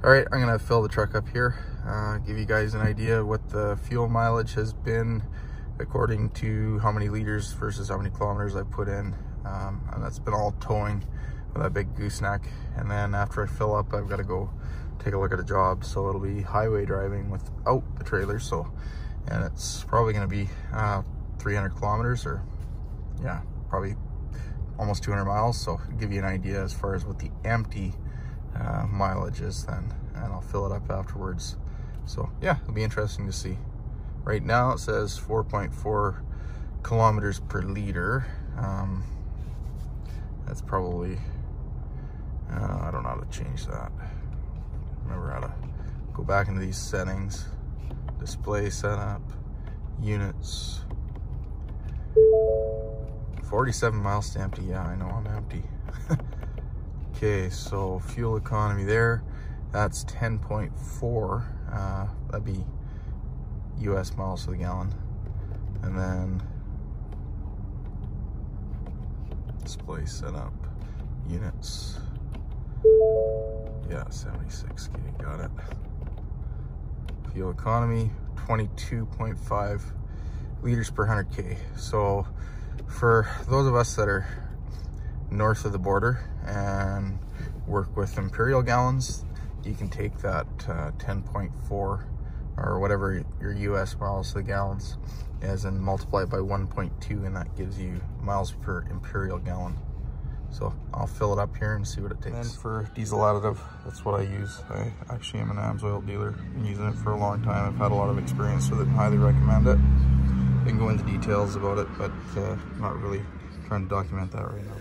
All right, I'm gonna fill the truck up here, give you guys an idea of what the fuel mileage has been according to how many liters versus how many kilometers I put in. And that's been all towing with that big gooseneck. And then after I fill up, I've got to go take a look at a job. So it'll be highway driving without the trailer. And it's probably gonna be 300 kilometers, or yeah, probably almost 200 miles. So I'll give you an idea as far as what the empty mileage is then, and I'll fill it up afterwards. So yeah, it'll be interesting to see. Right now it says 4.4 kilometers per liter. That's probably, I don't know how to change that. Remember how to go back into these settings, display setup, units. 47 miles to empty. Yeah, I know I'm empty. Okay, so fuel economy there, that's 10.4. That'd be US miles to the gallon. And then display setup, units. Yeah, 76K, got it. Fuel economy, 22.5 liters per 100K. So for those of us that are north of the border and work with imperial gallons, you can take that 10.4 or whatever your US miles to the gallons is and multiply it by 1.2, and that gives you miles per imperial gallon. So I'll fill it up here and see what it takes. And for diesel additive, that's what I use. I actually am an AMSOIL dealer. Been using it for a long time. I've had a lot of experience with it and highly recommend it. I can go into details about it, but I'm not really trying to document that right now.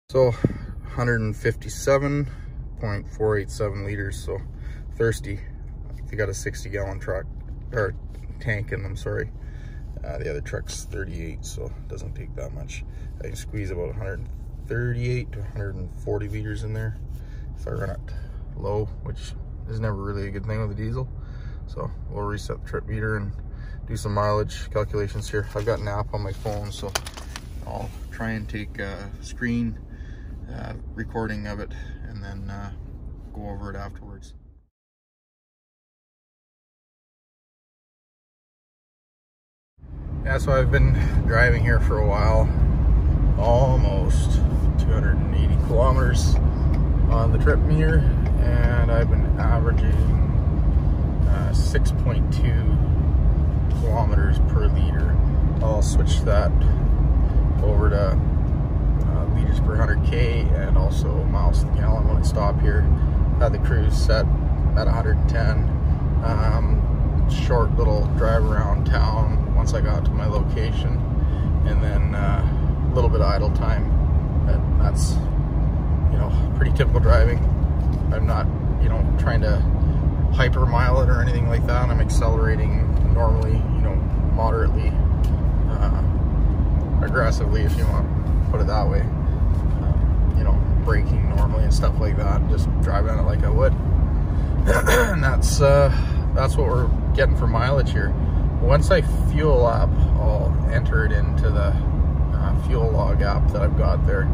So 157.487 liters, so thirsty. They got a 60-gallon truck or tank in them, sorry. The other truck's 38, so it doesn't take that much. I can squeeze about 138 to 140 liters in there if I run it low, which is never really a good thing with a diesel. So we'll reset the trip meter and do some mileage calculations here. I've got an app on my phone, so I'll try and take a screen recording of it and then go over it afterwards. Yeah, so I've been driving here for a while, almost 280 kilometers on the trip meter, and I've been averaging 6.2 kilometers per liter. I'll switch that over to liters per 100K and also miles to the gallon when I stop here. Had the cruise set at 110. Short little drive around town once I got to my location, and then a little bit of idle time. That's, you know, pretty typical driving. I'm not, you know, trying to hyper mile it or anything like that. I'm accelerating normally, you know, moderately, aggressively, if you want to put it that way. You know, braking normally and stuff like that, just driving it like I would. And that's what we're getting for mileage here. Once I fuel up, I'll enter it into the fuel log app that I've got there,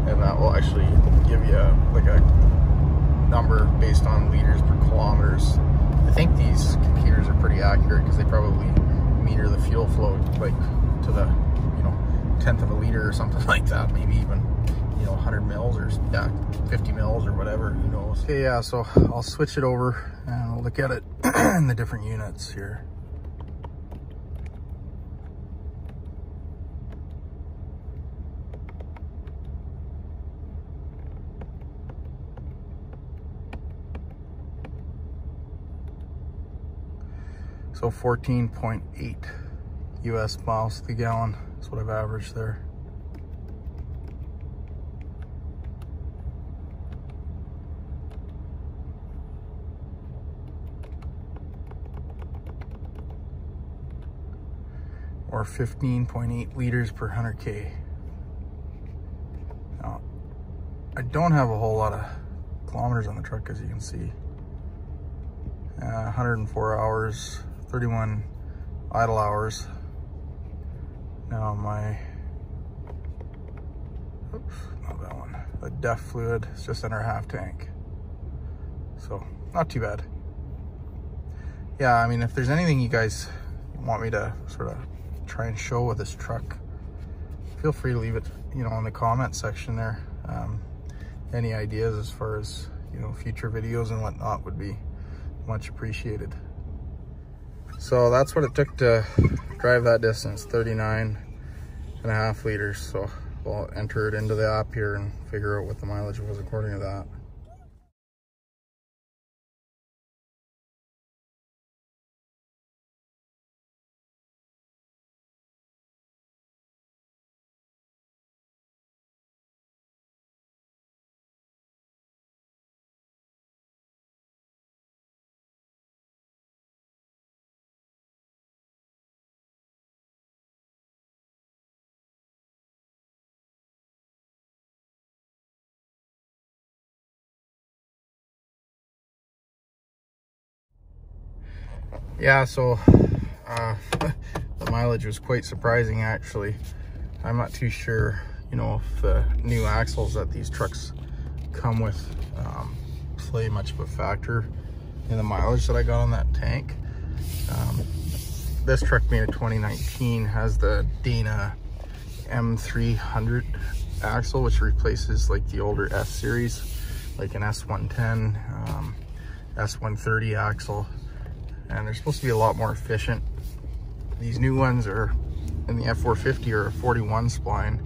and that will actually give you like a number based on liters per kilometers. I think these computers are pretty accurate because they probably meter the fuel flow like to the, you know, 1/10 of a liter or something like that, maybe even, you know, 100 mils or 50 mils or whatever, who knows. Okay, yeah, so I'll switch it over and I'll look at it in the different units here. So 14.8 US miles to the gallon is what I've averaged there. Or 15.8 liters per 100K. Now, I don't have a whole lot of kilometers on the truck, as you can see. 104 hours, 31 idle hours. Now my, oops, not that one. The DEF fluid is just under half tank. So not too bad. Yeah, I mean, if there's anything you guys want me to sort of try and show with this truck, feel free to leave it, you know, in the comment section there. Any ideas as far as, you know, future videos and whatnot would be much appreciated. So that's what it took to drive that distance, 39.5 liters. So we'll enter it into the app here and figure out what the mileage was according to that. Yeah, so the mileage was quite surprising actually. I'm not too sure, you know, if the new axles that these trucks come with play much of a factor in the mileage that I got on that tank. This truck made in 2019 has the Dana M300 axle, which replaces like the older S series, like an S110, S130 axle. And they're supposed to be a lot more efficient. These new ones are in the F-450 or a 41 spline,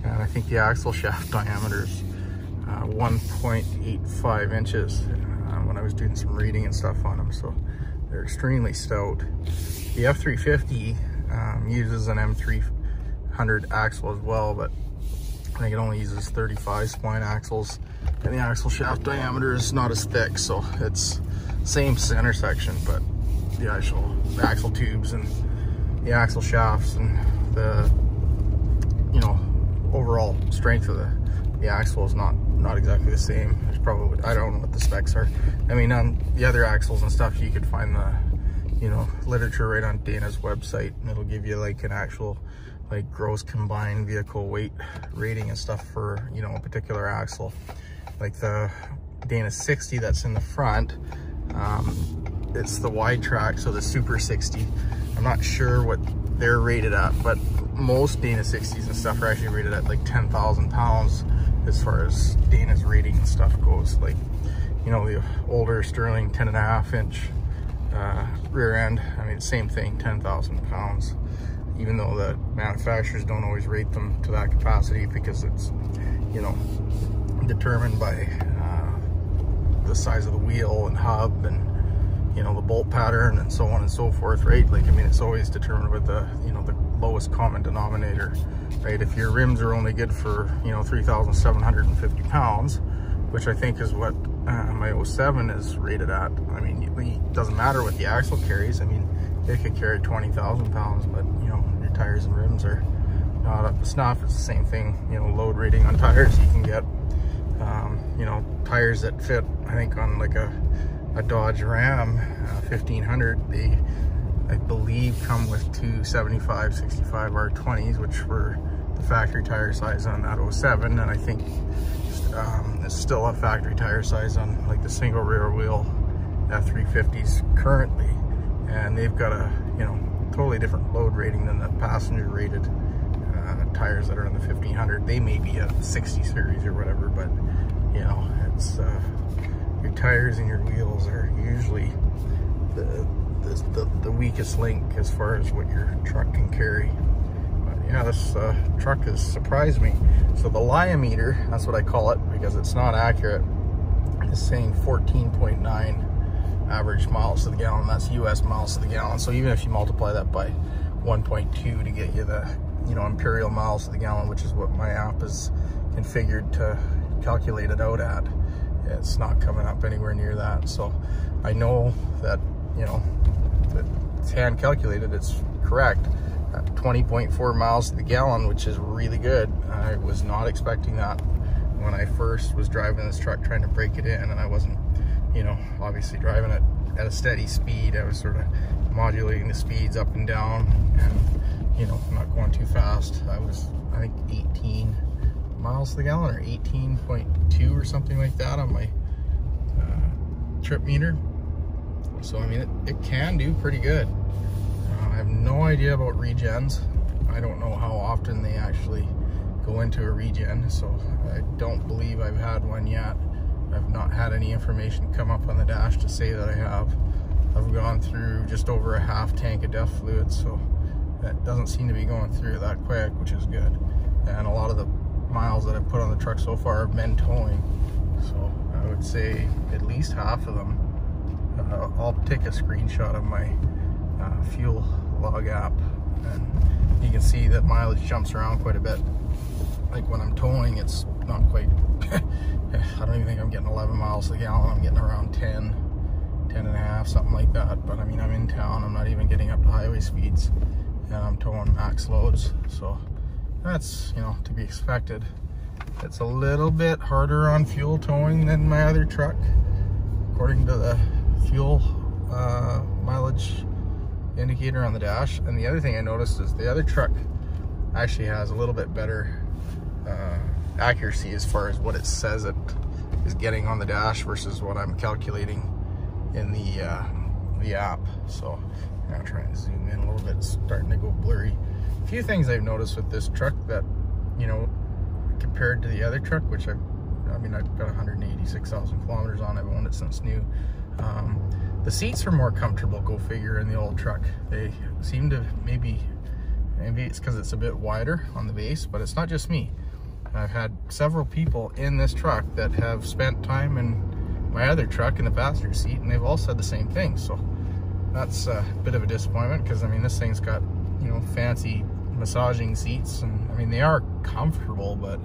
and I think the axle shaft diameter is 1.85 inches when I was doing some reading and stuff on them, so they're extremely stout. The F-350 uses an M300 axle as well, but I think it only uses 35 spline axles, and the axle shaft diameter is not as thick, so it's same center section, but the axle tubes and the axle shafts and the, you know, overall strength of the axle is not exactly the same. There's probably, I don't know what the specs are. I mean, on the other axles and stuff, you could find the, you know, literature right on Dana's website, and it'll give you like an actual like gross combined vehicle weight rating and stuff for, you know, a particular axle. Like the Dana 60 that's in the front, it's the wide track, so the Super 60. I'm not sure what they're rated at, but most Dana 60s and stuff are actually rated at like 10,000 pounds as far as Dana's rating and stuff goes. Like, you know, the older Sterling 10.5 inch rear end, I mean, same thing, 10,000 pounds, even though the manufacturers don't always rate them to that capacity because it's, you know, determined by the size of the wheel and hub and, you know, the bolt pattern and so on and so forth, right? Like, I mean, it's always determined with the, you know, the lowest common denominator, right? If your rims are only good for, you know, 3,750 pounds, which I think is what my 07 is rated at. I mean, it doesn't matter what the axle carries. I mean, it could carry 20,000 pounds, but, you know, your tires and rims are not up to snuff. It's the same thing, you know, load rating on tires. You can get, you know, tires that fit, I think, on like a Dodge Ram 1500, they, I believe, come with two 75/65 R20s, which were the factory tire size on that 07, and I think it's still a factory tire size on like the single rear wheel F-350s currently, and they've got a, you know, totally different load rating than the passenger rated tires that are in the 1500. They may be a 60 series or whatever, but, you know, it's your tires and your wheels are usually the weakest link as far as what your truck can carry. But yeah, this truck has surprised me. So the Liometer, that's what I call it because it's not accurate, is saying 14.9 average miles to the gallon. That's US miles to the gallon. So even if you multiply that by 1.2 to get you the, you know, imperial miles to the gallon, which is what my app is configured to calculate it out at, it's not coming up anywhere near that. So I know that, you know, that it's hand calculated, it's correct at 20.4 miles to the gallon, which is really good. I was not expecting that when I first was driving this truck trying to break it in, and I wasn't, you know, obviously driving it at a steady speed. I was sort of modulating the speeds up and down, and you know, not going too fast. I was, I think, 18 miles to the gallon, or 18.2 or something like that on my trip meter. So I mean, it can do pretty good. I have no idea about regens. I don't know how often they actually go into a regen, so I don't believe I've had one yet. I've not had any information come up on the dash to say that I have. I've gone through just over a half tank of DEF fluid, so that doesn't seem to be going through that quick, which is good. And a lot of the miles that I've put on the truck so far have been towing, so I would say at least half of them. I'll take a screenshot of my fuel log app, and you can see that mileage jumps around quite a bit. Like when I'm towing, it's not quite I don't even think I'm getting 11 miles to the gallon. I'm getting around 10 and a half, something like that. But I mean, I'm in town, I'm not even getting up to highway speeds, and I'm towing max loads, so that's, you know, to be expected. It's a little bit harder on fuel towing than my other truck, according to the fuel mileage indicator on the dash. And the other thing I noticed is the other truck actually has a little bit better accuracy as far as what it says it is getting on the dash versus what I'm calculating in the app. So I'm trying to zoom in a little bit. It's starting to go blurry. A few things I've noticed with this truck that, you know, compared to the other truck, which I mean, I've got 186,000 kilometers on. I've owned it since new. The seats are more comfortable, go figure, in the old truck. They seem to, maybe it's because it's a bit wider on the base, but it's not just me. I've had several people in this truck that have spent time in my other truck in the passenger seat, and they've all said the same thing. So that's a bit of a disappointment, because I mean, this thing's got, you know, fancy massaging seats, and I mean, they are comfortable, but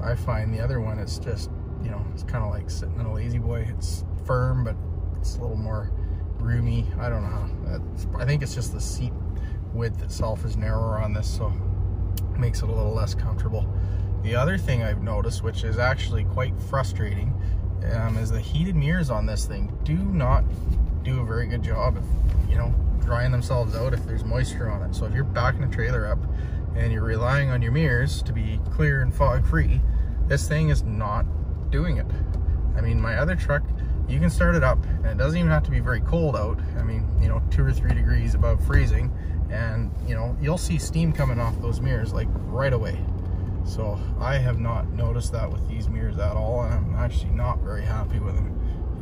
I find the other one, it's just, you know, it's kind of like sitting in a lazy boy. It's firm, but it's a little more roomy. I don't know. I think it's just the seat width itself is narrower on this, so it makes it a little less comfortable. The other thing I've noticed, which is actually quite frustrating, is the heated mirrors on this thing do not do a very good job of, you know, drying themselves out if there's moisture on it. So if you're backing a trailer up and you're relying on your mirrors to be clear and fog free, this thing is not doing it. I mean, my other truck, you can start it up and it doesn't even have to be very cold out. I mean, you know, 2 or 3 degrees above freezing, and you know, you'll see steam coming off those mirrors like right away. So I have not noticed that with these mirrors at all, and I'm actually not very happy with them.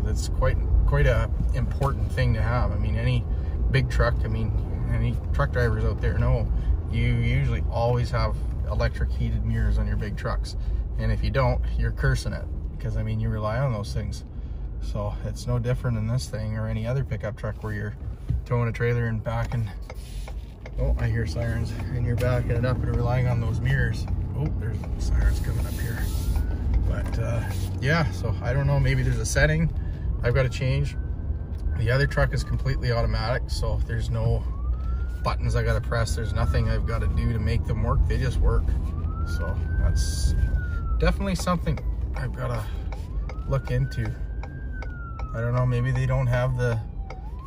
It's quite a important thing to have. I mean, any big truck, I mean, any truck drivers out there know you usually always have electric heated mirrors on your big trucks, and if you don't, you're cursing it, because I mean, you rely on those things. So it's no different in this thing or any other pickup truck where you're towing a trailer and backing, oh, I hear sirens, and you're backing it up and relying on those mirrors. Oh, there's sirens coming up here. But yeah, so I don't know, maybe there's a setting I've got to change. The other truck is completely automatic, so there's no buttons I got to press. There's nothing I've got to do to make them work. They just work. So that's definitely something I've got to look into. I don't know, maybe they don't have the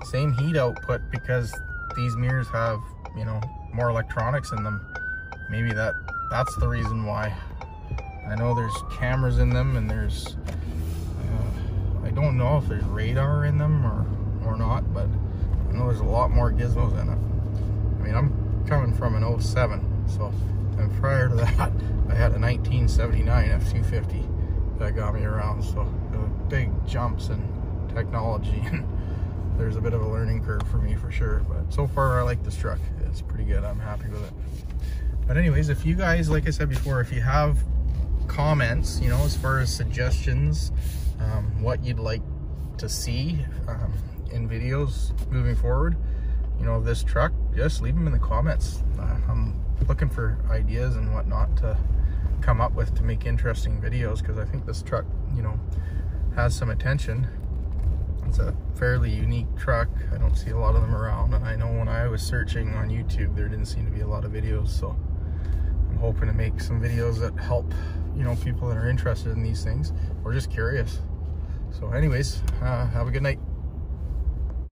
same heat output because these mirrors have, you know, more electronics in them. Maybe that's the reason why. I know there's cameras in them, and there's I don't know if there's radar in them or not, but I know there's a lot more gizmos in it. I mean, I'm coming from an 07, so, and prior to that I had a 1979 F-250 that got me around, so big jumps in technology, and there's a bit of a learning curve for me for sure, but so far I like this truck. It's pretty good. I'm happy with it. But anyways, if you guys, like I said before, if you have comments, you know, as far as suggestions, what you'd like to see in videos moving forward, you know, this truck, just leave them in the comments. I'm looking for ideas and whatnot to come up with to make interesting videos, because I think this truck, you know, has some attention. It's a fairly unique truck. I don't see a lot of them around, and I know when I was searching on YouTube, there didn't seem to be a lot of videos, so I'm hoping to make some videos that help, you know, people that are interested in these things or just curious. So anyways, have a good night.